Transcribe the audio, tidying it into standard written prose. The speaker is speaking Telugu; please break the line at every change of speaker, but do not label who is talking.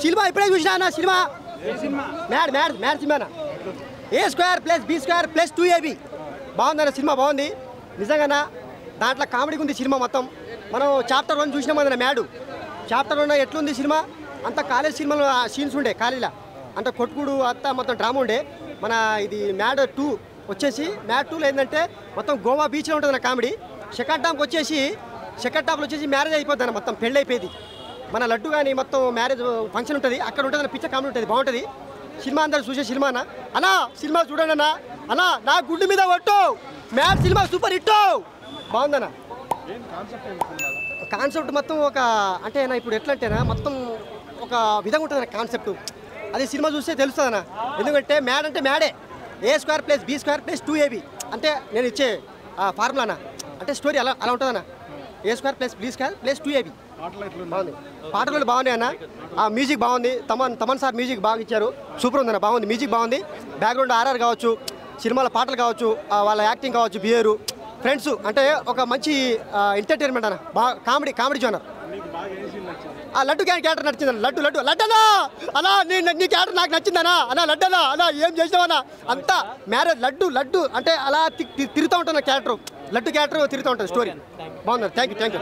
సినిమా ఇప్పుడే చూసినా అన్న cinema mad mad mad cinema A² + B² + 2AB బాగుందన్న సినిమా బాగుంది నిజంగా దాంట్లో కామెడీ ఉంది సినిమా మొత్తం మనం చాప్టర్ 1 చూసినాం అన్న మ్యాడ్ చాప్టర్ 1 ఎట్లుంది సినిమా అంత కాలేజ్ సినిమాలో సీన్స్ ఉండే కాలేజీలో అంత కొట్టుకుడు అంతా మొత్తం డ్రామా ఉండే మన ఇది మ్యాడ్ 2 వచ్చేసి మ్యాడ్ 2లో ఏంటంటే మొత్తం గోవా బీచ్లో ఉంటుంది కామెడీ సెకండ్ హాఫ్లో వచ్చేసి మ్యారేజ్ అయిపోద్ది అన్న మొత్తం పెళ్ళి అయిపోయింది మన లడ్డు కానీ మొత్తం మ్యారేజ్ ఫంక్షన్ ఉంటుంది అక్కడ ఉంటుంది పిచ్చ కామెడీ ఉంటుంది బాగుంటుంది సినిమా అందరూ చూసే సినిమా అన్నా సినిమా చూడండి అన్న నా గుండె మీద కొట్టు మ్యాడ్ సినిమా సూపర్ హిట్ బాగుందన్న కాన్సెప్ట్ మొత్తం ఒక అంటే ఇప్పుడు ఎట్లా అంటేనా మొత్తం ఒక విధంగా ఉంటుంది కాన్సెప్ట్ అది సినిమా చూస్తే తెలుస్తుంది అన్న ఎందుకంటే మ్యాడ్ అంటే మ్యాడే A² + B² + 2AB అంటే నేను ఇచ్చే ఫార్ములానా అంటే స్టోరీ అలా ఉంటుందన్న A² + B² + 2AB బాగుంది పాటలు బాగున్నాయి అన్న మ్యూజిక్ బాగుంది తమన్ సార్ మ్యూజిక్ బాగా ఇచ్చారు సూపర్ ఉందన్న బాగుంది మ్యూజిక్ బాగుంది బ్యాక్గ్రౌండ్ ఆర్ఆర్ కావచ్చు సినిమాల పాటలు కావచ్చు వాళ్ళ యాక్టింగ్ కావచ్చు బిహేరు ఫ్రెండ్స్ అంటే ఒక మంచి ఎంటర్టైన్మెంట్ అన్న బాగా కామెడీ జోనర్ లడ్డు క్యారెక్టర్ నచ్చిందన్న లడ్డు అన్నా నీ క్యారెక్టర్ నాకు నచ్చిందనా అన్నా ఏం చేసినావన్నా అంతా మ్యారేజ్ లడ్డు అంటే అలా తిరుగుతూ ఉంటుంది క్యారెక్టర్ లడ్డు క్యారెక్టర్ తిరుగుతూ ఉంటుంది స్టోరీ బాగుంది థ్యాంక్ యూ